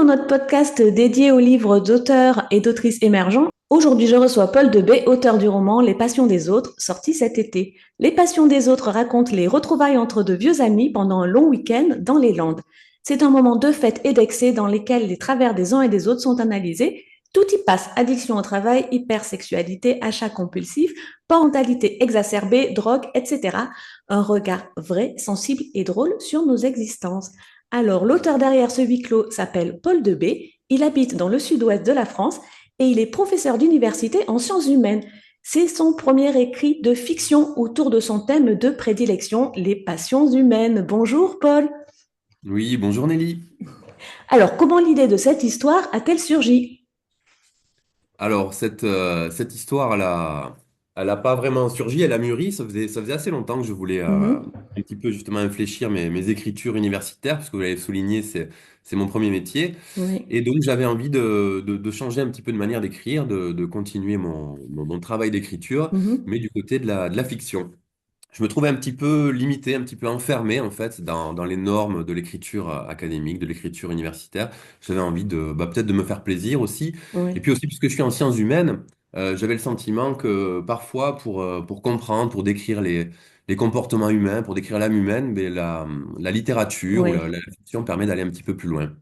dans notre podcast dédié aux livres d'auteurs et d'autrices émergents. Aujourd'hui, je reçois Paul Debé, auteur du roman Les Passions des autres, sorti cet été. Les Passions des autres racontent les retrouvailles entre de vieux amis pendant un long week-end dans les Landes. C'est un moment de fête et d'excès dans lesquels les travers des uns et des autres sont analysés. Tout y passe, addiction au travail, hypersexualité, achat compulsif, parentalité exacerbée, drogue, etc. Un regard vrai, sensible et drôle sur nos existences. Alors, l'auteur derrière ce huis clos s'appelle Paul Debé, il habite dans le sud-ouest de la France et il est professeur d'université en sciences humaines. C'est son premier écrit de fiction autour de son thème de prédilection, les passions humaines. Bonjour Paul. Oui, bonjour Nelly. Alors, comment l'idée de cette histoire a-t-elle surgi? Alors, cette histoire, elle a pas vraiment surgi, elle a mûri. Ça faisait assez longtemps que je voulais Mhm. un petit peu justement infléchir mes écritures universitaires, parce que vous l'avez souligné, c'est mon premier métier. Oui. Et donc, j'avais envie de changer un petit peu de manière d'écrire, de continuer mon travail d'écriture, Mhm. mais du côté de la fiction. Je me trouvais un petit peu limité, un petit peu enfermé en fait dans les normes de l'écriture académique, de l'écriture universitaire. J'avais envie peut-être de me faire plaisir aussi. Et Oui. puis aussi, puisque je suis en sciences humaines, j'avais le sentiment que parfois, pour comprendre, pour décrire les comportements humains, pour décrire l'âme humaine, la littérature ou Oui. la fiction permet d'aller un petit peu plus loin.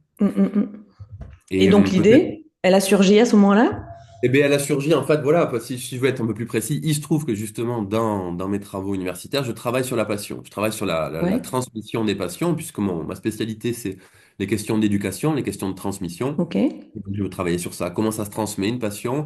Et Et donc peut-être l'idée, elle a surgi à ce moment-là? eh bien, elle a surgi, en fait, voilà, si je veux être un peu plus précis, il se trouve que justement, dans mes travaux universitaires, je travaille sur la passion. Je travaille sur la Oui. transmission des passions, puisque ma spécialité, c'est les questions d'éducation, les questions de transmission. Ok. Et donc, je veux travailler sur ça. Comment ça se transmet une passion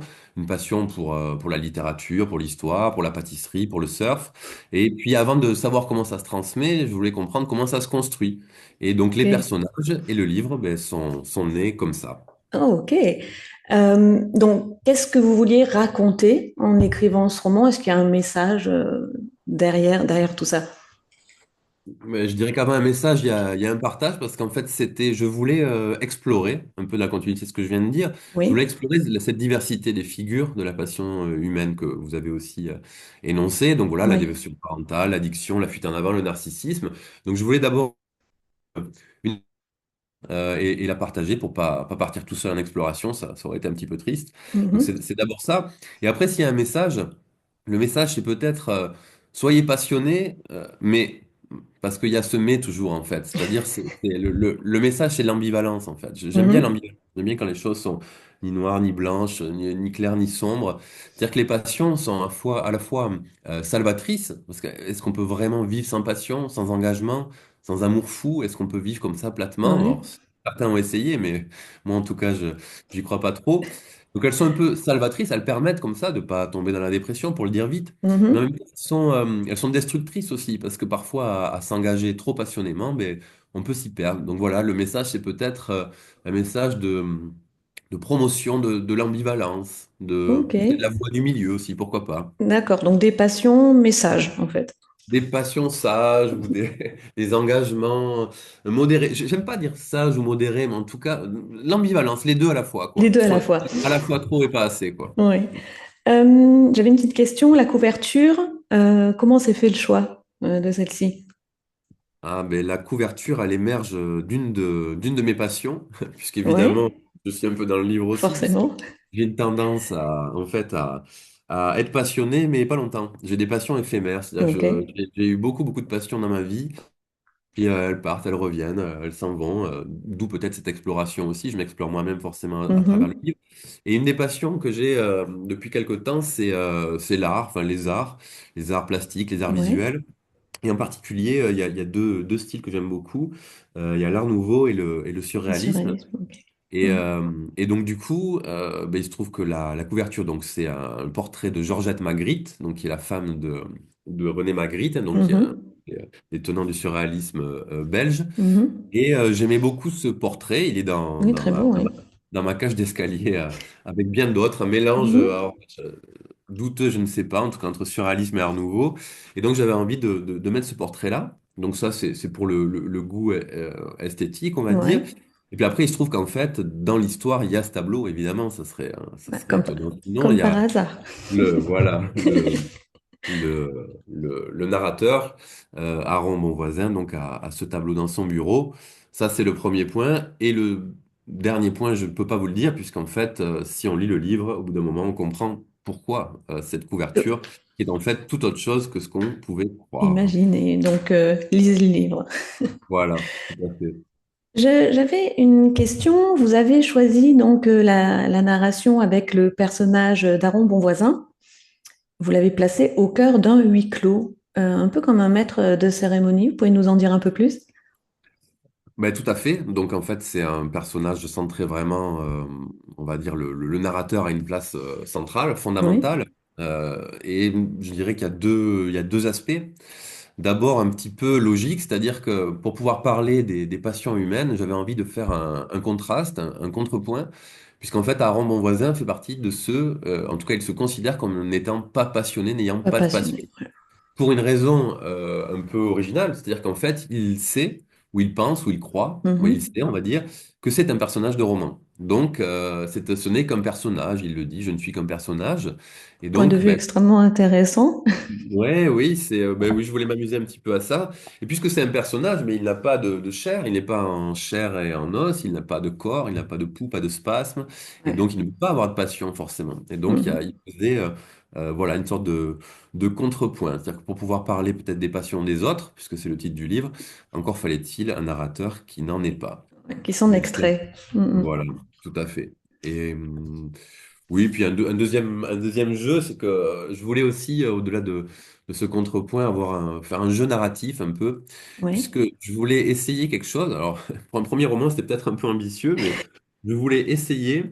pour la littérature, pour l'histoire, pour la pâtisserie, pour le surf. Et puis, avant de savoir comment ça se transmet, je voulais comprendre comment ça se construit. Et donc, les Ok. personnages et le livre, ben, sont nés comme ça. Oh, ok. Donc, qu'est-ce que vous vouliez raconter en écrivant ce roman? Est-ce qu'il y a un message derrière tout ça? Mais je dirais qu'avant un message, il y a un partage parce qu'en fait, je voulais explorer un peu de la continuité, c'est ce que je viens de dire. Je voulais Oui, explorer cette diversité des figures de la passion humaine que vous avez aussi énoncée. Donc voilà, la oui. dévotion parentale, l'addiction, la fuite en avant, le narcissisme. Donc je voulais d'abord une et la partager pour pas partir tout seul en exploration, ça aurait été un petit peu triste. Donc Mhm. c'est d'abord ça. Et après, s'il y a un message, le message c'est peut-être soyez passionnés, mais parce qu'il y a ce mais toujours en fait. C'est-à-dire le message c'est l'ambivalence en fait. J'aime bien Mhm. l'ambivalence. J'aime bien quand les choses sont ni noires ni blanches, ni claires ni sombres. C'est-à-dire que les passions sont à la fois salvatrices, parce que est-ce qu'on peut vraiment vivre sans passion, sans engagement, sans amour fou? Est-ce qu'on peut vivre comme ça platement? Ouais. Alors, certains ont essayé, mais moi en tout cas, j'y crois pas trop. Donc elles sont un peu salvatrices, elles permettent comme ça de pas tomber dans la dépression, pour le dire vite. Mais en Mhm. même temps, elles sont destructrices aussi, parce que parfois, à s'engager trop passionnément, ben, on peut s'y perdre. Donc voilà, le message, c'est peut-être un message de promotion de l'ambivalence, Ok. peut-être la voie du milieu aussi, pourquoi pas. D'accord. Donc, des passions, messages, en fait. Des passions sages ou des engagements modérés. J'aime pas dire sage ou modéré, mais en tout cas, l'ambivalence, les deux à la fois, Les quoi. deux à la Soit fois. à la fois trop et pas assez, quoi. Oui. J'avais une petite question. La couverture, comment s'est fait le choix de celle-ci? Ah, ben, la couverture, elle émerge d'une de mes passions, puisqu'évidemment, Oui, je suis un peu dans le livre aussi, puisque forcément. j'ai une tendance à être passionné, mais pas longtemps. J'ai des passions éphémères, c'est-à-dire Ok. que j'ai eu beaucoup, beaucoup de passions dans ma vie, puis elles partent, elles reviennent, elles s'en vont, d'où peut-être cette exploration aussi. Je m'explore moi-même forcément à travers le Mhm. livre. Et une des passions que j'ai depuis quelque temps, c'est l'art, enfin les arts plastiques, les arts Oui. visuels. Et en particulier, il y a deux styles que j'aime beaucoup. Il y a l'art nouveau et le Le surréalisme. surréalisme. Ok. Et, Oui. euh, et donc, du coup, ben, il se trouve que la couverture, donc, c'est un portrait de Georgette Magritte, donc, qui est la femme de René Magritte, donc, qui est un Mhm. des tenants du surréalisme belge. Mhm. Et j'aimais beaucoup ce portrait. Il est dans, Oui, dans très ma, beau, dans oui. ma, dans ma cage d'escalier avec bien d'autres. Un mélange Mhm. alors, douteux, je ne sais pas, en tout cas entre surréalisme et art nouveau. Et donc j'avais envie de mettre ce portrait-là. Donc ça, c'est pour le goût esthétique, on va dire. Ouais. Et puis après, il se trouve qu'en fait, dans l'histoire, il y a ce tableau, évidemment, ça Bah, serait étonnant. Sinon, il comme y par a hasard. voilà, le narrateur, Aaron, mon voisin, donc a ce tableau dans son bureau. Ça, c'est le premier point. Et dernier point, je ne peux pas vous le dire, puisqu'en fait, si on lit le livre, au bout d'un moment, on comprend pourquoi cette couverture, qui est en fait tout autre chose que ce qu'on pouvait croire. Imaginez, donc lisez le livre. Voilà, tout à fait. J'avais une question. Vous avez choisi donc la narration avec le personnage d'Aaron Bonvoisin. Vous l'avez placé au cœur d'un huis clos, un peu comme un maître de cérémonie. Vous pouvez nous en dire un peu plus? Ben, tout à fait. Donc, en fait, c'est un personnage centré vraiment, on va dire, le narrateur a une place centrale, Oui, fondamentale. Et je dirais qu'il y a deux aspects. D'abord, un petit peu logique, c'est-à-dire que pour pouvoir parler des passions humaines, j'avais envie de faire un contraste, un contrepoint, puisqu'en fait, Aaron Bonvoisin fait partie de ceux, en tout cas, il se considère comme n'étant pas passionné, n'ayant pas pas de passion. passionné. Ouais. Pour une raison un peu originale, c'est-à-dire qu'en fait, il sait, ou il pense, ou il croit, ou il Mhm. sait, on va dire, que c'est un personnage de roman. Donc, ce n'est qu'un personnage, il le dit, je ne suis qu'un personnage. Et Point de donc, vue ben, extrêmement intéressant. ouais, oui, ben oui, je voulais m'amuser un petit peu à ça. Et puisque c'est un personnage, mais il n'a pas de chair, il n'est pas en chair et en os, il n'a pas de corps, il n'a pas de pouls, pas de spasme, et Ouais. donc il ne peut pas avoir de passion forcément. Et donc Mhm. il faisait voilà, une sorte de contrepoint. C'est-à-dire que pour pouvoir parler peut-être des passions des autres, puisque c'est le titre du livre, encore fallait-il un narrateur qui n'en est pas. Ouais, qui s'en Donc extrait. Mhm. voilà, tout à fait. Et oui, puis un deuxième jeu, c'est que je voulais aussi, au-delà de ce contrepoint, faire un jeu narratif un peu, Oui, puisque je voulais essayer quelque chose. Alors, pour un premier roman, c'était peut-être un peu ambitieux, mais je voulais essayer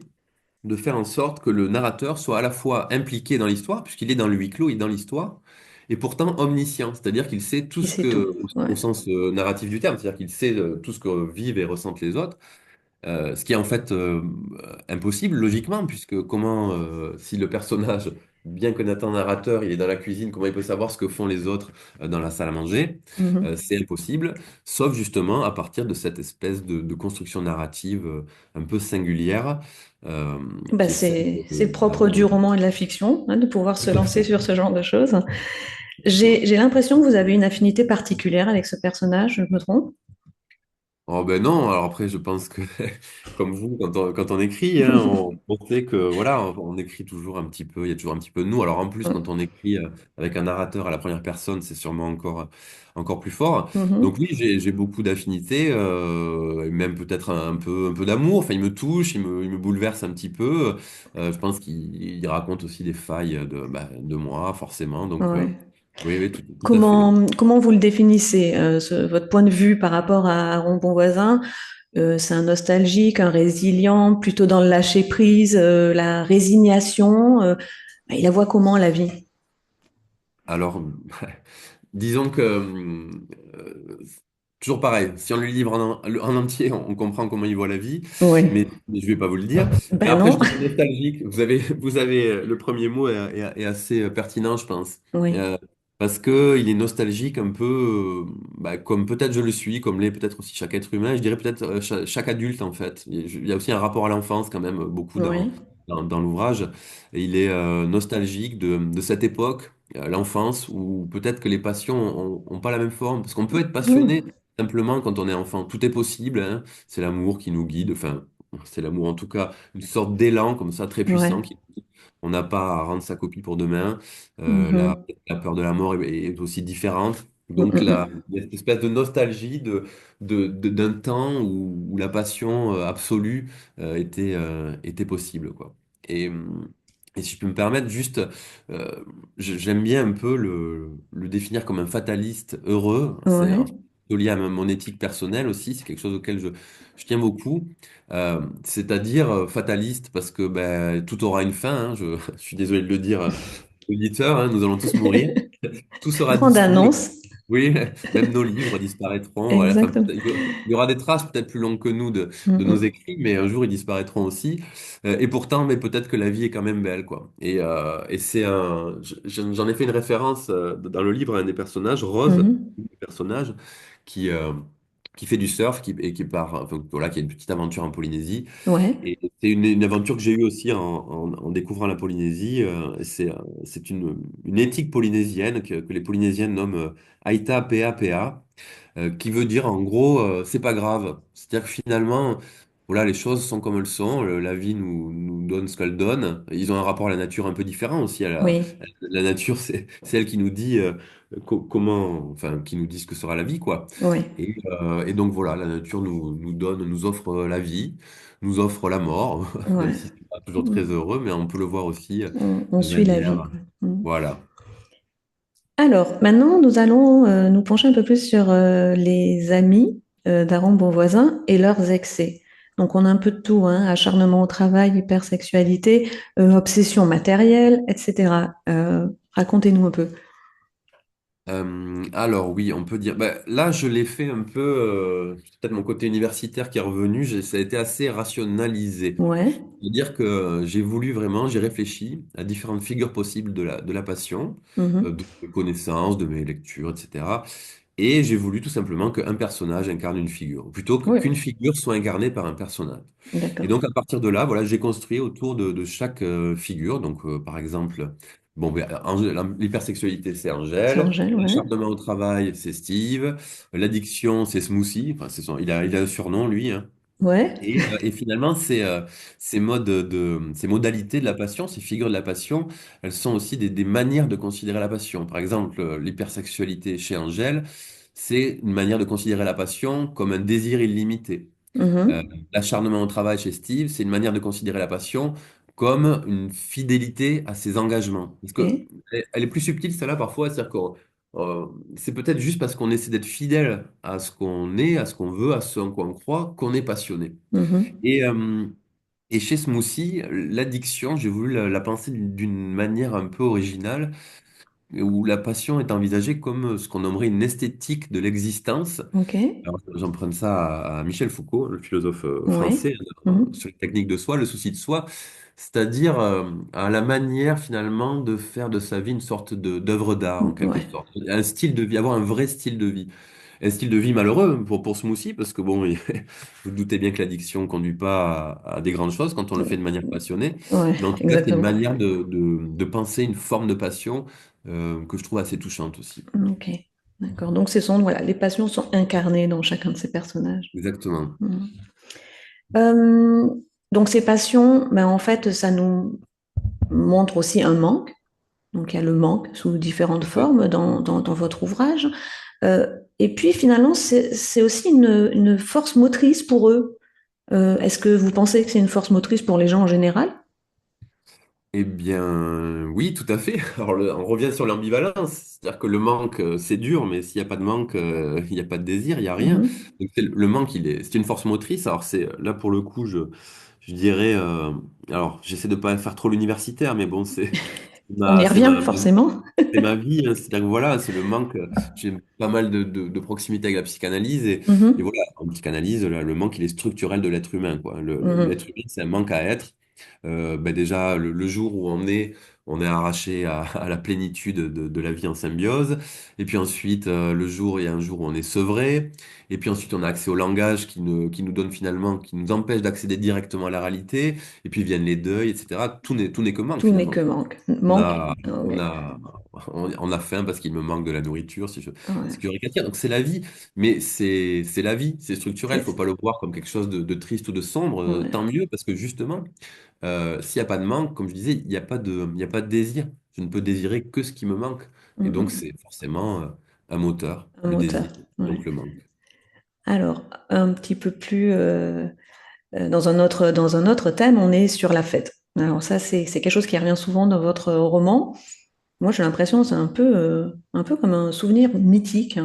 de faire en sorte que le narrateur soit à la fois impliqué dans l'histoire, puisqu'il est dans le huis clos et dans l'histoire, et pourtant omniscient, c'est-à-dire qu'il sait tout il ce sait tout. au Ouais. sens narratif du terme, c'est-à-dire qu'il sait tout ce que vivent et ressentent les autres. Ce qui est en fait impossible logiquement, puisque comment, si le personnage, bien que Nathan narrateur, il est dans la cuisine, comment il peut savoir ce que font les autres dans la salle à manger? Mhm. C'est impossible, sauf justement à partir de cette espèce de construction narrative un peu singulière euh, Bah, qui est celle c'est propre d'Aaron du Monti. roman et de la fiction, hein, de pouvoir se Tout à lancer fait. sur ce genre de choses. Effectivement. J'ai l'impression que vous avez une affinité particulière avec ce personnage, je me trompe? Oh ben non, alors après je pense que comme vous, quand on écrit, hein, on sait que voilà, on écrit toujours un petit peu, il y a toujours un petit peu de nous. Alors en plus, quand on écrit avec un narrateur à la première personne, c'est sûrement encore plus fort. Donc Mhm. oui, j'ai beaucoup d'affinités, et même peut-être un peu d'amour. Enfin, il me touche, il me bouleverse un petit peu. Je pense qu'il raconte aussi des failles de moi, forcément. Donc Ouais. oui, oui, tout à fait. Comment vous le définissez, votre point de vue par rapport à Aaron Bonvoisin? C'est un nostalgique, un résilient, plutôt dans le lâcher prise, la résignation. Il la voit comment la vie? Alors, disons que toujours pareil, si on lui livre en entier, on comprend comment il voit la vie, Oui. mais je vais pas vous le dire. Mais Ben après, je non. dirais nostalgique. Vous avez le premier mot est assez pertinent, je pense. Oui. Euh, Parce que il est nostalgique un peu, comme peut-être je le suis, comme l'est peut-être aussi chaque être humain. Je dirais peut-être chaque adulte en fait. Il y a aussi un rapport à l'enfance quand même, beaucoup Oui. dans l'ouvrage. Et il est nostalgique de cette époque l'enfance, où peut-être que les passions ont pas la même forme. Parce qu'on peut être passionné Mhm. simplement quand on est enfant. Tout est possible, hein. C'est l'amour qui nous guide. Enfin, c'est l'amour en tout cas, une sorte d'élan comme ça, très puissant. Ouais. On n'a pas à rendre sa copie pour demain. Mhm. La peur de la mort est aussi différente. Mm, Donc mm, là, mm. il y a cette espèce de nostalgie d'un temps où la passion absolue était possible, quoi. Et, et si je peux me permettre, juste, j'aime bien un peu le définir comme un fataliste heureux. C'est Ouais. lié à mon éthique personnelle aussi. C'est quelque chose auquel je tiens beaucoup. C'est-à-dire fataliste parce que ben, tout aura une fin. Hein. Je suis désolé de le dire, auditeur, hein, nous allons tous mourir. Tout sera Grande dissous. annonce. Oui, même nos livres disparaîtront. Voilà. Enfin, Exactement. il y aura des traces peut-être plus longues que nous Mm, de nos mm. écrits, mais un jour ils disparaîtront aussi. Et pourtant, mais peut-être que la vie est quand même belle, quoi. Et c'est j'en ai fait une référence dans le livre à un des personnages, Rose, Mhm. un des personnages qui qui fait du surf, et qui part, enfin, voilà, qui a une petite aventure en Polynésie. Ouais. Et c'est une aventure que j'ai eue aussi en découvrant la Polynésie. C'est une éthique polynésienne que les Polynésiennes nomment Aita Pea Pea, qui veut dire en gros, c'est pas grave. C'est-à-dire que finalement, voilà, les choses sont comme elles sont, la vie nous donne ce qu'elle donne. Ils ont un rapport à la nature un peu différent aussi. Oui, La nature, c'est elle qui nous dit comment, enfin, qui nous dit ce que sera la vie, quoi. oui, Et donc voilà, la nature nous donne, nous offre la vie, nous offre la mort, même ouais. si c'est pas toujours très Mm. heureux, mais on peut le voir aussi On de suit la vie, manière, quoi. Mm. voilà. Alors, maintenant, nous allons nous pencher un peu plus sur les amis d'Aaron Bonvoisin et leurs excès. Donc, on a un peu de tout, hein, acharnement au travail, hypersexualité, obsession matérielle, etc. Racontez-nous un peu. Alors oui, on peut dire. Bah, là, je l'ai fait un peu. C'est peut-être mon côté universitaire qui est revenu. Ça a été assez rationalisé. Ouais. C'est-à-dire que j'ai voulu vraiment, j'ai réfléchi à différentes figures possibles de la passion, Mhm. de mes connaissances, de mes lectures, etc. Et j'ai voulu tout simplement qu'un personnage incarne une figure, ou plutôt Oui, qu'une figure soit incarnée par un personnage. Et d'accord. donc, à partir de là, voilà, j'ai construit autour de chaque figure. Donc, par exemple, bon, ben, l'hypersexualité, c'est C'est Angèle. Angèle, ouais. L'acharnement au travail, c'est Steve. L'addiction, c'est Smoothie. Enfin, il a un surnom, lui, hein. Ouais. Et finalement, ces modalités de la passion, ces figures de la passion, elles sont aussi des manières de considérer la passion. Par exemple, l'hypersexualité chez Angèle, c'est une manière de considérer la passion comme un désir illimité. Euh, Mhm. L'acharnement au travail chez Steve, c'est une manière de considérer la passion comme une fidélité à ses engagements. Parce que Ok. elle est plus subtile, celle-là, parfois. C'est-à-dire que c'est peut-être juste parce qu'on essaie d'être fidèle à ce qu'on est, à ce qu'on veut, à ce en quoi on croit, qu'on est passionné. Mhm. Et, euh, et chez Smoothie, l'addiction, j'ai voulu la penser d'une manière un peu originale, où la passion est envisagée comme ce qu'on nommerait une esthétique de l'existence. Ok. Alors, j'emprunte ça à Michel Foucault, le philosophe Ouais. français, Mhm. sur les techniques de soi, le souci de soi, c'est-à-dire à la manière finalement de faire de sa vie une sorte d'œuvre d'art en quelque Ouais. sorte, un style de vie, avoir un vrai style de vie. Un style de vie malheureux pour Smoothie, parce que bon, vous vous doutez bien que l'addiction ne conduit pas à des grandes choses quand on le fait de manière passionnée, Ouais, mais en tout cas, c'est une exactement. manière de penser une forme de passion que je trouve assez touchante aussi. Ok, d'accord. Donc, voilà, les passions sont incarnées dans chacun de ces personnages. Exactement. Mhm. Euh, donc, ces passions, ben, en fait, ça nous montre aussi un manque. Donc, il y a le manque sous différentes formes dans votre ouvrage. Et puis, finalement, c'est aussi une force motrice pour eux. Est-ce que vous pensez que c'est une force motrice pour les gens en général? Eh bien, oui, tout à fait. Alors, on revient sur l'ambivalence. C'est-à-dire que le manque, c'est dur, mais s'il n'y a pas de manque, il n'y a pas de désir, il n'y a rien. Mhm. Donc, le manque, c'est une force motrice. Alors, là, pour le coup, je dirais, alors, j'essaie de pas faire trop l'universitaire, mais bon, On y c'est revient, forcément. c'est ma vie, hein. C'est-à-dire que voilà, c'est le manque. J'ai pas mal de proximité avec la psychanalyse et Mhm. voilà, en psychanalyse, le manque, il est structurel de l'être humain, quoi. L'être Mhm. humain, c'est un manque à être. Ben déjà, le jour où on est arraché à la plénitude de la vie en symbiose. Et puis ensuite, il y a un jour où on est sevré. Et puis ensuite, on a accès au langage qui nous donne finalement, qui nous empêche d'accéder directement à la réalité. Et puis viennent les deuils, etc. Tout n'est que manque Tout n'est que finalement. manque. On Manque. a, on Ouais. a, on a faim parce qu'il me manque de la nourriture, Ouais. si je caricature. Donc c'est la vie, mais c'est la vie, c'est structurel. Faut C'est- pas le voir comme quelque chose de triste ou de sombre. ouais. Tant mieux parce que justement, s'il n'y a pas de manque, comme je disais, il y a pas de désir. Je ne peux désirer que ce qui me manque. Et donc Mhm. c'est forcément un moteur, Un le moteur. désir, Ouais. donc le manque. Alors, un petit peu plus dans un autre thème, on est sur la fête. Alors ça, c'est quelque chose qui revient souvent dans votre roman. Moi, j'ai l'impression que c'est un peu comme un souvenir mythique.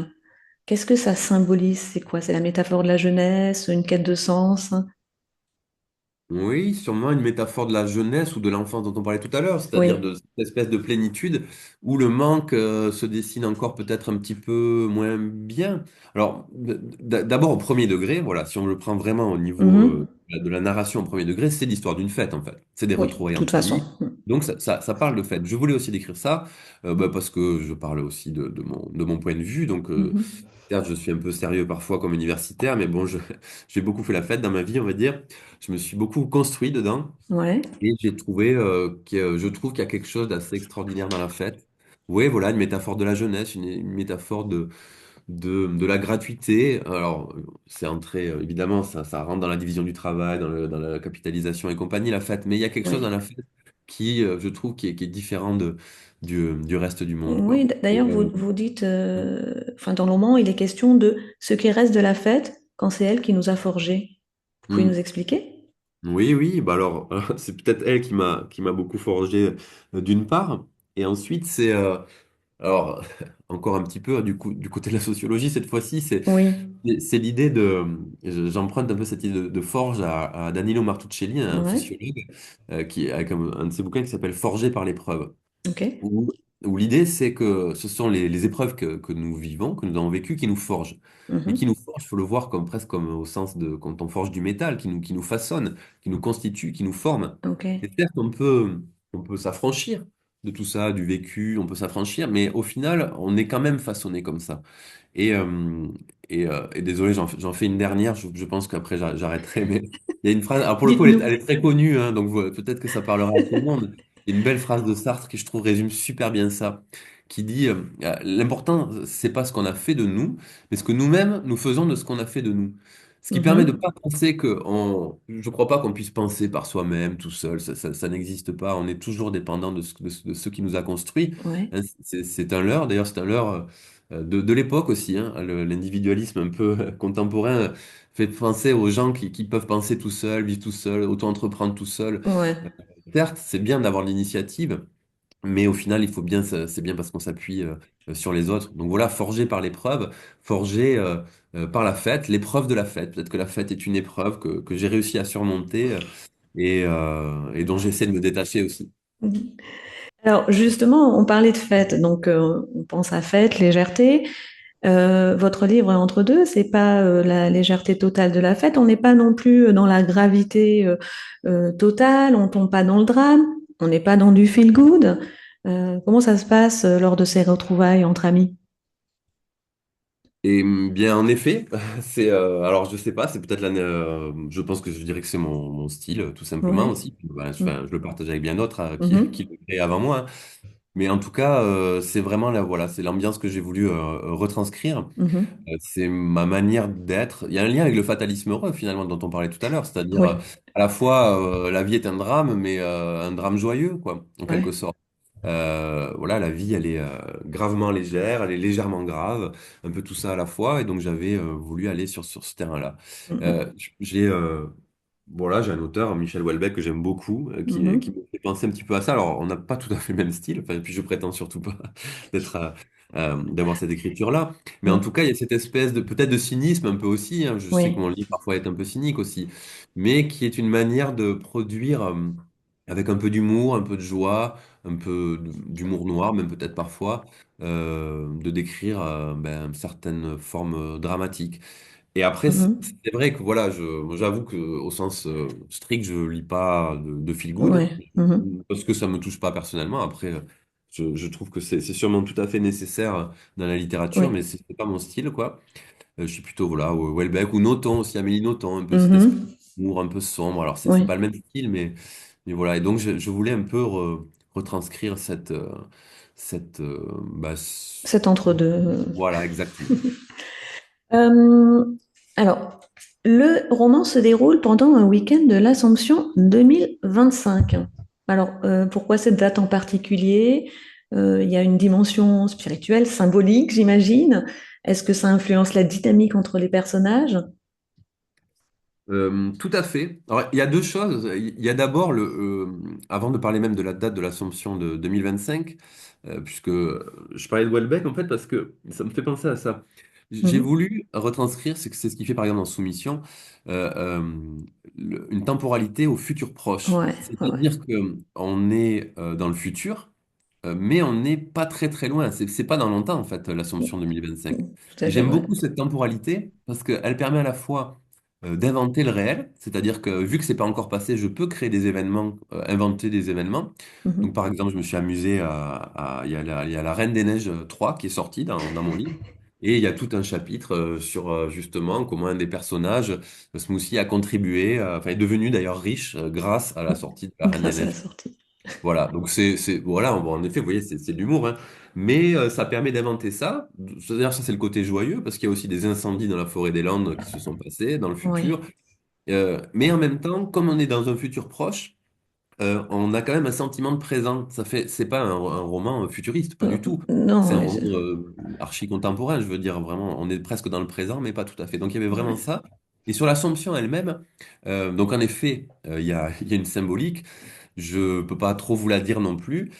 Qu'est-ce que ça symbolise? C'est quoi? C'est la métaphore de la jeunesse, une quête de sens? Oui, sûrement une métaphore de la jeunesse ou de l'enfance dont on parlait tout à l'heure, c'est-à-dire Oui. de cette espèce de plénitude où le manque se dessine encore peut-être un petit peu moins bien. Alors, d'abord au premier degré, voilà, si on le prend vraiment au niveau Mhm. de la narration au premier degré, c'est l'histoire d'une fête en fait. C'est des Oui, de retrouvailles en toute façon. famille. Donc ça parle de fête. Je voulais aussi décrire ça parce que je parle aussi de mon point de vue. Donc, Mhm. certes, je suis un peu sérieux parfois comme universitaire, mais bon, j'ai beaucoup fait la fête dans ma vie, on va dire. Je me suis beaucoup construit dedans Ouais. et j'ai trouvé je trouve qu'il y a quelque chose d'assez extraordinaire dans la fête. Oui, voilà, une métaphore de la jeunesse, une métaphore de la gratuité. Alors, c'est entré, évidemment, ça rentre dans la division du travail, dans la capitalisation et compagnie, la fête, mais il y a quelque chose dans Oui. la fête qui, je trouve, qui est différent du reste du monde, Oui, quoi. Et, d'ailleurs, vous dites, enfin, dans le roman, il est question de ce qui reste de la fête quand c'est elle qui nous a forgés. Vous pouvez nous hmm. expliquer? Oui, oui, bah alors, c'est peut-être elle qui m'a beaucoup forgé, d'une part, et ensuite, alors, encore un petit peu, du côté de la sociologie, cette fois-ci, Oui, c'est l'idée j'emprunte un peu cette idée de forge à Danilo Martuccelli, un ouais, sociologue, qui, avec un de ses bouquins qui s'appelle Forgé par l'épreuve, ok. où, où l'idée, c'est que ce sont les épreuves que nous vivons, que nous avons vécues, qui nous forgent. Mais qui Mhm. nous forgent, il faut le voir comme presque comme au sens de quand on forge du métal, qui nous façonne, qui nous constitue, qui nous forme. Ok. Et certes, on peut s'affranchir de tout ça, du vécu, on peut s'affranchir, mais au final, on est quand même façonné comme ça. Et, euh, et désolé, j'en fais une dernière, je pense qu'après j'arrêterai, mais il y a une phrase, alors pour le coup, elle Dites-nous. est très connue, hein, donc peut-être que ça parlera à tout le monde. Il y a une belle phrase de Sartre qui, je trouve, résume super bien ça, qui dit l'important, c'est pas ce qu'on a fait de nous, mais ce que nous-mêmes, nous faisons de ce qu'on a fait de nous. Ce qui permet de ne Mhm. pas penser je crois pas qu'on puisse penser par soi-même, tout seul, ça n'existe pas. On est toujours dépendant de ce qui nous a construit. Ouais, Hein, c'est un leurre, d'ailleurs, c'est un leurre de l'époque aussi. Hein. L'individualisme un peu contemporain fait penser aux gens qui peuvent penser tout seuls, vivre tout seuls, auto-entreprendre tout seuls. ouais. Certes, c'est bien d'avoir de l'initiative, mais au final, c'est bien parce qu'on s'appuie sur les autres. Donc voilà, forgé par l'épreuve, forgé par la fête, l'épreuve de la fête. Peut-être que la fête est une épreuve que j'ai réussi à surmonter et dont j'essaie de me détacher aussi. Mhm. Alors justement, on parlait de fête, donc on pense à fête, légèreté. Votre livre est entre deux, c'est pas la légèreté totale de la fête, on n'est pas non plus dans la gravité totale, on tombe pas dans le drame, on n'est pas dans du feel good. Comment ça se passe lors de ces retrouvailles entre amis? Et bien, en effet, alors je sais pas, c'est peut-être je pense que je dirais que c'est mon style, tout simplement Ouais. aussi. Ben, Mm. je le partage avec bien d'autres qui Mhm. le créent avant moi, hein. Mais en tout cas, c'est vraiment voilà, c'est l'ambiance que j'ai voulu retranscrire. Mhm. C'est ma manière d'être. Il y a un lien avec le fatalisme heureux, finalement, dont on parlait tout à l'heure. C'est-à-dire, Oui, à la fois, la vie est un drame, mais un drame joyeux, quoi, en quelque ouais. sorte. Voilà, la vie, elle est gravement légère, elle est légèrement grave, un peu tout ça à la fois. Et donc, j'avais voulu aller sur ce terrain-là. Mhm. J'ai voilà, j'ai un auteur, Michel Houellebecq, que j'aime beaucoup, qui Mhm. me fait penser un petit peu à ça. Alors, on n'a pas tout à fait le même style, enfin, et puis je prétends surtout pas d'être, d'avoir cette écriture-là. Mais en tout Mhm. cas, il y a cette espèce de peut-être de cynisme un peu aussi, hein. Je sais que Oui. mon livre parfois est un peu cynique aussi, mais qui est une manière de produire avec un peu d'humour, un peu de joie, un peu d'humour noir, même peut-être parfois, de décrire certaines formes dramatiques. Et après, Mhm. c'est vrai que voilà, moi, j'avoue que au sens strict, je lis pas de feel good Ouais. Mhm. parce que ça me touche pas personnellement. Après, je trouve que c'est sûrement tout à fait nécessaire dans la littérature, mais Oui. c'est pas mon style, quoi. Je suis plutôt voilà, Houellebecq ou Nothomb aussi, Amélie Nothomb, un peu cet esprit Mhm. d'humour un peu sombre. Alors c'est Oui. pas le même style, mais voilà. Et donc je voulais un peu retranscrire bah, C'est entre deux. voilà, exactement. Euh, alors, le roman se déroule pendant un week-end de l'Assomption 2025. Alors, pourquoi cette date en particulier? Il y a une dimension spirituelle, symbolique, j'imagine. Est-ce que ça influence la dynamique entre les personnages? Tout à fait. Alors, il y a deux choses. Il y a d'abord, avant de parler même de la date de l'Assomption de 2025, puisque je parlais de Welbeck en fait parce que ça me fait penser à ça. J'ai Mhm. voulu retranscrire, c'est ce qu'il fait par exemple dans Soumission, euh, euh, une temporalité au futur proche. Ouais, ouais, ouais. C'est-à-dire que on est dans le futur, mais on n'est pas très très loin. C'est pas dans longtemps en fait l'Assomption 2025. Tout à Et fait, j'aime ouais. beaucoup cette temporalité parce qu'elle permet à la fois d'inventer le réel, c'est-à-dire que vu que c'est pas encore passé, je peux créer des événements, inventer des événements. Donc Mhm. par exemple, je me suis amusé il y a la Reine des Neiges 3 qui est sortie dans mon livre. Et il y a tout un chapitre sur justement comment un des personnages, Smoothie, a contribué, enfin est devenu d'ailleurs riche grâce à la sortie de la Reine des Grâce à la Neiges. sortie. Voilà, donc voilà, en effet, vous voyez, c'est de l'humour, hein. Mais ça permet d'inventer ça. C'est-à-dire, ça, c'est le côté joyeux, parce qu'il y a aussi des incendies dans la forêt des Landes qui se sont passés dans le futur. Oui. Mais en même temps, comme on est dans un futur proche, on a quand même un sentiment de présent. C'est pas un roman futuriste, pas du tout. C'est Non, un oui, roman archi-contemporain, je veux dire, vraiment, on est presque dans le présent, mais pas tout à fait. Donc il y avait vraiment ouais. ça. Et sur l'Assomption elle-même, donc en effet, il y a une symbolique. Je peux pas trop vous la dire non plus.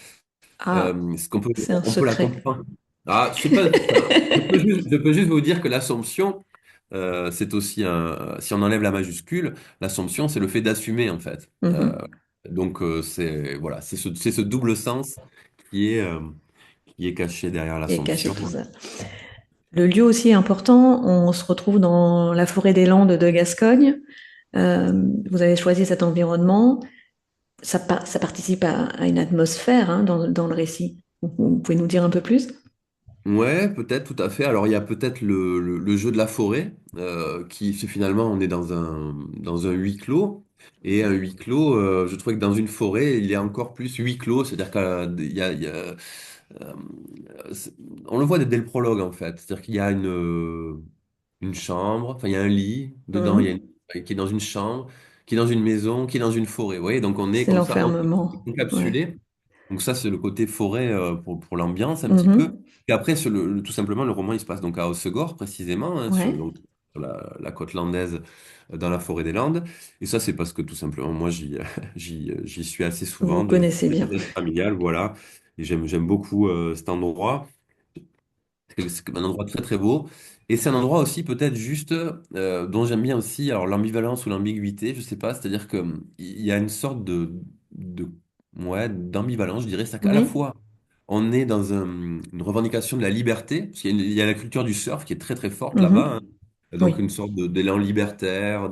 Ah, Ce qu'on peut, c'est un on peut la secret. comprendre. Ah, c'est pas, enfin, je peux juste vous dire que l'Assomption, c'est aussi si on enlève la majuscule, l'Assomption, c'est le fait d'assumer en fait. Mhm. Donc voilà, c'est ce double sens qui est, euh, qui est caché derrière Et cacher l'Assomption. tout ça. Le lieu aussi est important. On se retrouve dans la forêt des Landes de Gascogne. Euh, Vous avez choisi cet environnement. Ça participe à une atmosphère hein, dans le récit. Vous pouvez nous dire un peu plus? Ouais, peut-être, tout à fait. Alors, il y a peut-être le jeu de la forêt, qui finalement, on est dans un huis clos. Et un huis clos, je trouvais que dans une forêt, il est encore plus huis clos. C'est-à-dire qu'il y a, euh, c'est- on le voit dès le prologue, en fait. C'est-à-dire qu'il y a une chambre, enfin, il y a un lit, dedans, Mhm. qui est dans une chambre, qui est dans une maison, qui est dans une forêt. Vous voyez, donc on est C'est comme ça, l'enfermement. Ouais. encapsulé. Donc ça, c'est le côté forêt pour l'ambiance un petit peu. Mhm. Et après, tout simplement, le roman, il se passe donc à Hossegor, précisément, hein, Ouais. donc, sur la côte landaise, dans la forêt des Landes. Et ça, c'est parce que tout simplement, moi, j'y suis assez Vous souvent connaissez de bien. visite familiale, voilà. Et j'aime beaucoup cet endroit. C'est un endroit très très beau. Et c'est un endroit aussi peut-être juste dont j'aime bien aussi alors l'ambivalence ou l'ambiguïté, je sais pas, c'est-à-dire que il y a une sorte de ouais, d'ambivalence, je dirais, c'est qu'à la Oui. fois on est dans une revendication de la liberté, parce qu'il y a la culture du surf qui est très très forte là-bas, hein. Mhm. Donc Oui. une sorte d'élan libertaire,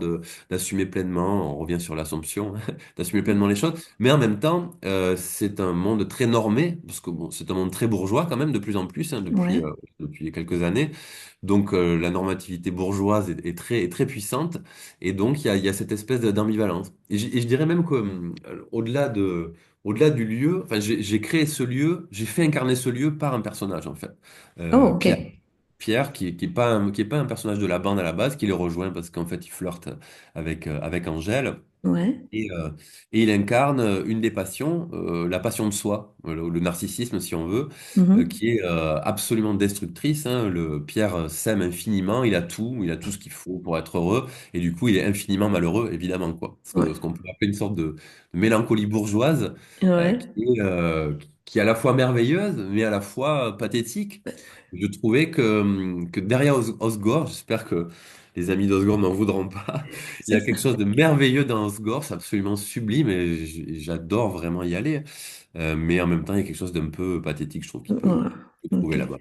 d'assumer pleinement, on revient sur l'Assomption, d'assumer pleinement les choses, mais en même temps, c'est un monde très normé, parce que bon, c'est un monde très bourgeois quand même, de plus en plus, hein, Ouais. depuis quelques années. Donc la normativité bourgeoise est très puissante, et donc il y a cette espèce d'ambivalence. Et je dirais même que au-delà du lieu, enfin j'ai créé ce lieu, j'ai fait incarner ce lieu par un personnage en fait. Oh, ok. Pierre, qui est pas un personnage de la bande à la base, qui les rejoint parce qu'en fait il flirte avec Angèle. Ouais. Et, euh, et il incarne une des passions, la passion de soi, le narcissisme si on veut, Mhm. qui est absolument destructrice, hein. Pierre s'aime infiniment, il a tout ce qu'il faut pour être heureux, et du coup il est infiniment malheureux, évidemment, quoi. Ce Ouais. qu'on peut appeler une sorte de mélancolie bourgeoise, Ouais. qui est à la fois merveilleuse, mais à la fois pathétique. Je trouvais que derrière Osgore, j'espère que les amis d'Osgore n'en voudront pas, il y C'est a ça. quelque chose de merveilleux dans Osgore, c'est absolument sublime et j'adore vraiment y aller. Mais en même temps, il y a quelque chose d'un peu pathétique, je trouve, qu'il peut, Voilà. peut Ok. trouver là-bas.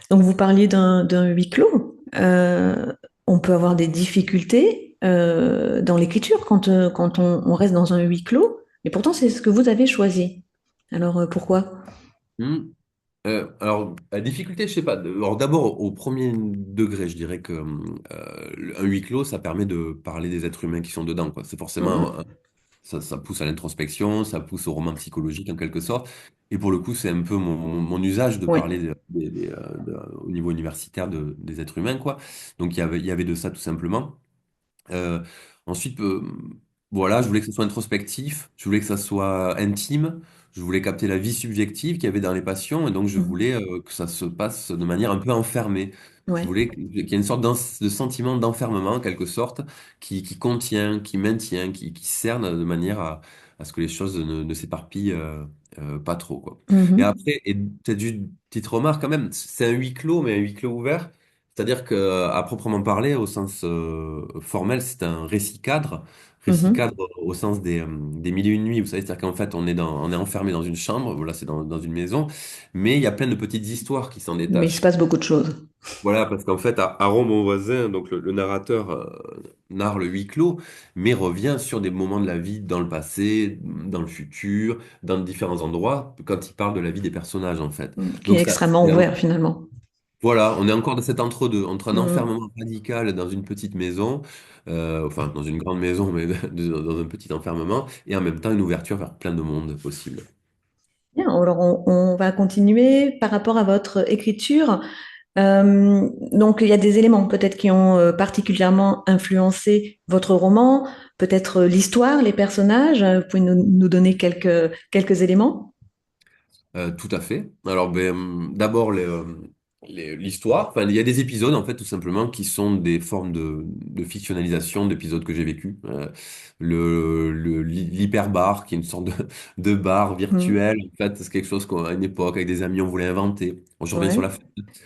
Donc, vous parliez d'un huis clos. On peut avoir des difficultés dans l'écriture quand on reste dans un huis clos, et pourtant, c'est ce que vous avez choisi. Alors, pourquoi? Hmm. Alors, la difficulté, je sais pas. Alors, d'abord, au premier degré, je dirais que un huis clos, ça permet de parler des êtres humains qui sont dedans, quoi. C'est forcément, Mhm. ça pousse à l'introspection, ça pousse au roman psychologique en quelque sorte. Et pour le coup, c'est un peu mon usage de Oui. parler au niveau universitaire des êtres humains, quoi. Donc, il y avait de ça tout simplement. Euh, ensuite, voilà, je voulais que ce soit introspectif, je voulais que ça soit intime, je voulais capter la vie subjective qu'il y avait dans les passions, et donc je Mhm. voulais que ça se passe de manière un peu enfermée. Je Ouais. voulais qu'il y ait une sorte de sentiment d'enfermement, en quelque sorte, qui contient, qui maintient, qui cerne de manière à ce que les choses ne s'éparpillent pas trop, quoi. Et Mhm. après, et peut-être juste une petite remarque quand même, c'est un huis clos, mais un huis clos ouvert. C'est-à-dire qu'à proprement parler, au sens formel, c'est un récit Mhm. cadre au sens des mille et une nuits, vous savez, c'est-à-dire qu'en fait, on est enfermé dans une chambre, voilà, c'est dans une maison, mais il y a plein de petites histoires qui s'en Mais il se détachent. passe beaucoup de choses. Voilà, parce qu'en fait, à Rome, mon voisin, donc le narrateur narre le huis clos, mais revient sur des moments de la vie dans le passé, dans le futur, dans différents endroits, quand il parle de la vie des personnages, en fait. Qui est Donc ça, extrêmement ouvert finalement. Voilà, on est encore dans cet entre-deux, entre un Mhm. enfermement radical dans une petite maison, enfin dans une grande maison, mais dans un petit enfermement, et en même temps une ouverture vers plein de mondes possibles. Bien, alors on va continuer par rapport à votre écriture. Donc, il y a des éléments peut-être qui ont particulièrement influencé votre roman, peut-être l'histoire, les personnages. Vous pouvez nous donner quelques éléments? Tout à fait. Alors, d'abord, l'histoire. Enfin, il y a des épisodes, en fait, tout simplement, qui sont des formes de fictionnalisation d'épisodes que j'ai vécus. L'hyperbar, qui est une sorte de bar Mhm. virtuel. En fait, c'est quelque chose qu'à une époque, avec des amis, on voulait inventer. Bon, je reviens sur Ouais,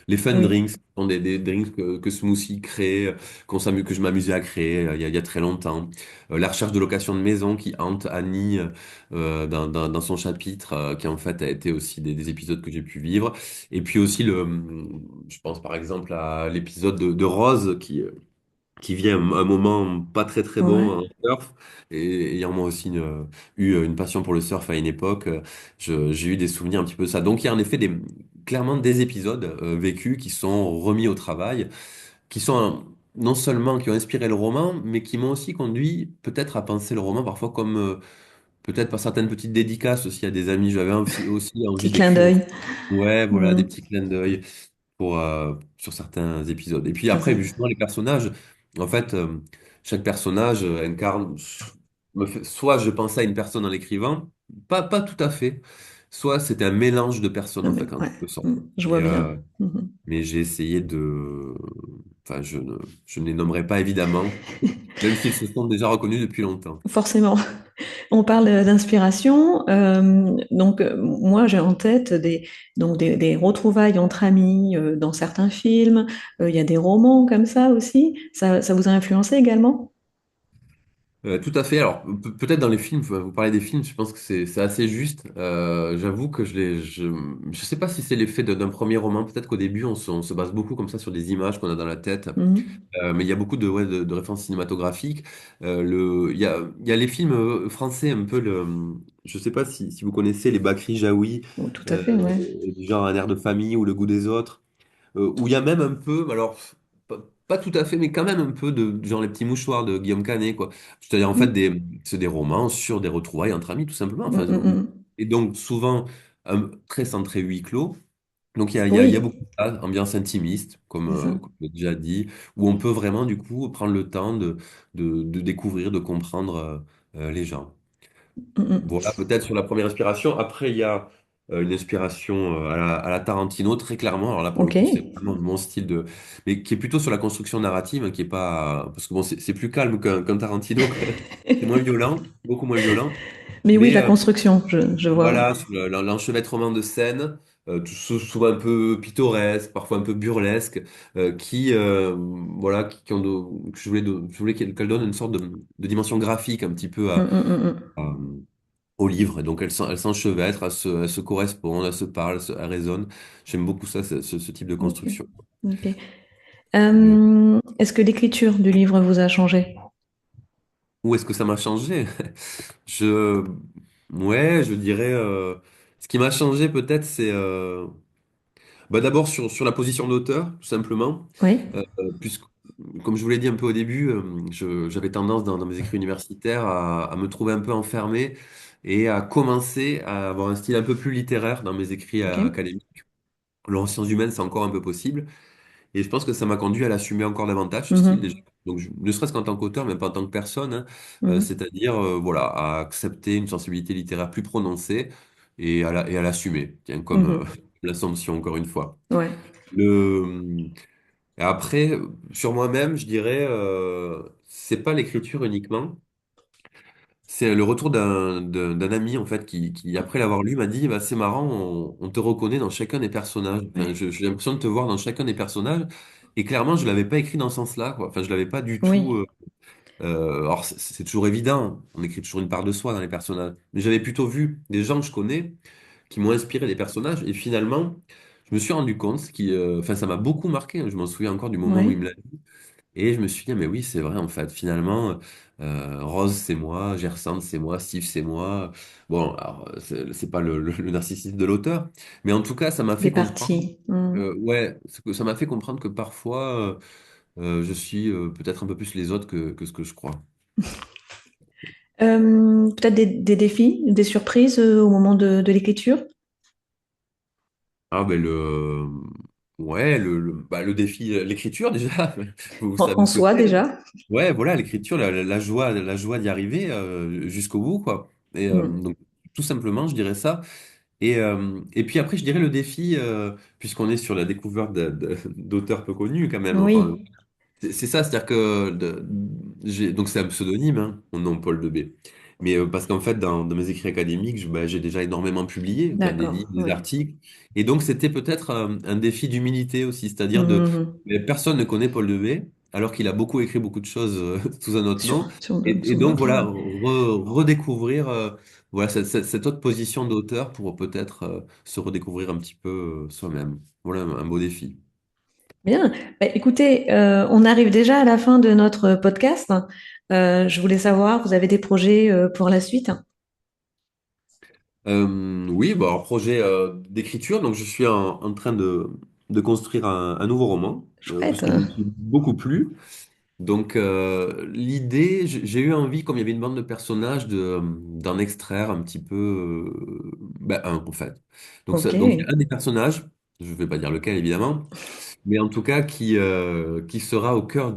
les fun oui. drinks, ce sont des drinks que Smoothie crée, que je m'amusais à créer il y a très longtemps. La recherche de location de maison qui hante Annie dans son chapitre, qui en fait a été aussi des épisodes que j'ai pu vivre. Et puis aussi, je pense par exemple à l'épisode de Rose qui vit un moment pas très très bon Ouais. en surf. Et ayant moi aussi eu une passion pour le surf à une époque, j'ai eu des souvenirs un petit peu de ça. Donc il y a en effet clairement des épisodes vécus qui sont remis au travail, qui sont non seulement qui ont inspiré le roman, mais qui m'ont aussi conduit peut-être à penser le roman parfois comme peut-être par certaines petites dédicaces aussi à des amis. J'avais aussi envie Petit clin d'écrire. d'œil. Ouais, voilà, des Mhm. petits clins d'œil sur certains épisodes. Et puis Ça, après, c'est... justement, les personnages, en fait, chaque personnage incarne, soit je pensais à une personne en l'écrivant, pas tout à fait, soit c'était un mélange de personnes, Ah, en mais, fait, en ouais. quelque sorte. Mhm. Je Et, vois bien. Mhm. mais j'ai essayé enfin, je ne les nommerai pas évidemment, même s'ils se sont déjà reconnus depuis longtemps. Forcément. On parle d'inspiration. Donc, moi, j'ai en tête des retrouvailles entre amis dans certains films. Il y a des romans comme ça aussi. Ça vous a influencé également? Tout à fait. Alors, peut-être dans les films, vous parlez des films, je pense que c'est assez juste. J'avoue que je sais pas si c'est l'effet d'un premier roman. Peut-être qu'au début, on se base beaucoup comme ça sur des images qu'on a dans la tête. Mhm. Mais il y a beaucoup de références cinématographiques. Il y a les films français, un peu je sais pas si vous connaissez les Bakri Jaoui, Oh, tout à euh, fait, ouais. du genre Un air de famille ou Le goût des autres où il y a même un peu, alors pas tout à fait, mais quand même un peu de genre les petits mouchoirs de Guillaume Canet, quoi. C'est-à-dire en fait Mhm. c'est des romans sur des retrouvailles entre amis, tout simplement. Mhm, Enfin, mhm. et donc souvent très centré huis clos. Donc il y a Oui, beaucoup de ça, ambiance intimiste, c'est ça. comme j'ai déjà dit, où on peut vraiment du coup prendre le temps de découvrir, de comprendre les gens. Mhm. Voilà, peut-être sur la première inspiration. Après, il y a une inspiration à la Tarantino, très clairement. Alors là, pour le Ok. coup, c'est vraiment mon style mais qui est plutôt sur la construction narrative, hein, qui est pas. Parce que bon, c'est plus calme qu'un Tarantino, quand même. C'est moins violent, beaucoup moins violent. Mais oui, Mais la construction, je vois. voilà, sur l'enchevêtrement de scènes, souvent un peu pittoresque, parfois un peu burlesque, voilà, que je voulais qu'elle donne une sorte de dimension graphique un petit peu Mhm, mhm, à- au livre. Et donc elles s'enchevêtrent, elles se correspondent, elles se parlent, elles résonnent. J'aime beaucoup ça, ce type de mhm. Ok. construction. Ok. Euh, Est-ce que l'écriture du livre vous a changé? Où est-ce que ça m'a changé? Je, ouais, je dirais, ce qui m'a changé peut-être, c'est d'abord sur la position d'auteur, tout simplement. Oui. Puisque, comme je vous l'ai dit un peu au début, j'avais tendance dans mes écrits universitaires à me trouver un peu enfermé et à commencer à avoir un style un peu plus littéraire dans mes écrits Ok. académiques. Alors, en sciences humaines, c'est encore un peu possible. Et je pense que ça m'a conduit à l'assumer encore davantage, ce style, déjà. Mhm, Donc, ne serait-ce qu'en tant qu'auteur, même pas en tant que personne, hein, mhm. c'est-à-dire, voilà, à accepter une sensibilité littéraire plus prononcée et à l'assumer, tiens, comme Mhm. l'Assomption, encore une fois. Ouais. Le... Et après, sur moi-même, je dirais, c'est pas l'écriture uniquement. C'est le retour d'un ami, en fait, qui, après l'avoir lu, m'a dit, bah, c'est marrant, on te reconnaît dans chacun des personnages. Enfin, Ouais. j'ai l'impression de te voir dans chacun des personnages. Et clairement, je l'avais pas écrit dans ce sens-là, quoi. Enfin, je l'avais pas du tout. Oui. Alors, c'est toujours évident, on écrit toujours une part de soi dans les personnages. Mais j'avais plutôt vu des gens que je connais qui m'ont inspiré des personnages. Et finalement, je me suis rendu compte, enfin, ça m'a beaucoup marqué, hein. Je m'en souviens encore du moment où il Oui. me l'a dit. Et je me suis dit, ah, mais oui, c'est vrai, en fait, finalement, Rose, c'est moi, Gersand, c'est moi, Steve, c'est moi. Bon, alors, c'est pas le narcissisme de l'auteur, mais en tout cas, ça m'a Des fait comprendre, parties. Hmm. ouais, ça m'a fait comprendre que parfois, je suis peut-être un peu plus les autres que ce que je crois. Peut-être des défis, des surprises au moment de l'écriture, Ah, ben ouais, le défi, l'écriture déjà, vous savez en ce que soi c'est. déjà. Ouais, voilà, l'écriture, la joie d'y arriver jusqu'au bout, quoi. Et Hmm. donc, tout simplement, je dirais ça. Et puis après, je dirais le défi, puisqu'on est sur la découverte d'auteurs peu connus quand même. Enfin, Oui, c'est ça, c'est-à-dire que donc c'est un pseudonyme, hein, mon nom Paul Debé. Mais parce qu'en fait, dans mes écrits académiques, j'ai déjà énormément publié, quoi, des d'accord, livres, des oui. articles. Et donc, c'était peut-être un défi d'humilité aussi, c'est-à-dire Mhm. mais personne ne connaît Paul Debé, alors qu'il a beaucoup écrit beaucoup de choses sous un autre nom. Et Sur donc, notre voilà, nom. redécouvrir voilà, cette autre position d'auteur pour peut-être se redécouvrir un petit peu soi-même. Voilà un beau défi. Bien. Bah, écoutez, on arrive déjà à la fin de notre podcast. Je voulais savoir, vous avez des projets pour la suite? Oui, bah, alors, projet d'écriture. Donc, je suis en train de construire un nouveau roman, parce Chouette. qu'il me plaît beaucoup plu. Donc, l'idée, j'ai eu envie, comme il y avait une bande de personnages, d'en extraire un petit peu, ben, un, en fait. Ok. Donc, il y a un des personnages, je ne vais pas dire lequel, évidemment, mais en tout cas, qui sera au cœur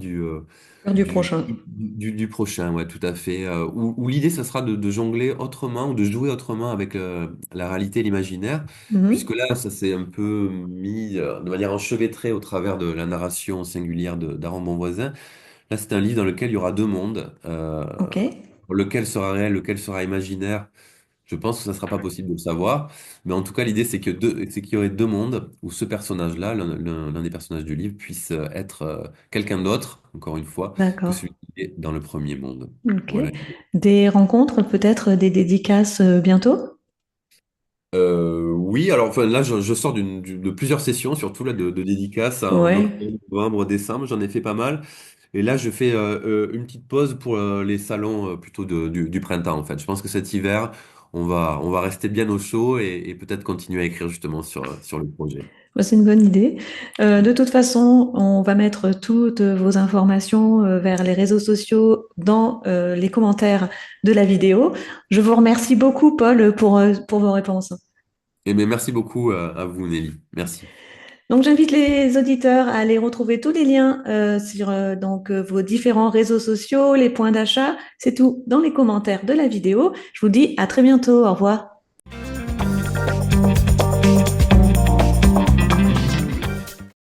Heure du prochain. du prochain, ouais, tout à fait. Où l'idée, ça sera de jongler autrement ou de jouer autrement avec la réalité et l'imaginaire, puisque Mhm. là, ça s'est un peu mis de manière enchevêtrée au travers de la narration singulière d'Aaron Bonvoisin. Là, c'est un livre dans lequel il y aura deux mondes. Ok. Lequel sera réel, lequel sera imaginaire. Je pense que ça ne sera pas possible de le savoir. Mais en tout cas, l'idée, c'est qu'il y aurait deux mondes où ce personnage-là, l'un des personnages du livre, puisse être quelqu'un d'autre, encore une fois, que D'accord. celui qui est dans le premier monde. Ok. Voilà. Des rencontres, peut-être des dédicaces bientôt? Oui, alors enfin, là, je sors de plusieurs sessions, surtout là, de dédicaces en Ouais. octobre, novembre, décembre. J'en ai fait pas mal. Et là, je fais une petite pause pour les salons plutôt du printemps, en fait. Je pense que cet hiver, on va rester bien au chaud et peut-être continuer à écrire justement sur le projet. Bah, c'est une bonne idée. De toute façon, on va mettre toutes vos informations vers les réseaux sociaux dans les commentaires de la vidéo. Je vous remercie beaucoup, Paul, pour vos réponses. Et mais merci beaucoup à vous, Nelly. Merci. Donc, j'invite les auditeurs à aller retrouver tous les liens sur vos différents réseaux sociaux, les points d'achat. C'est tout dans les commentaires de la vidéo. Je vous dis à très bientôt. Au revoir.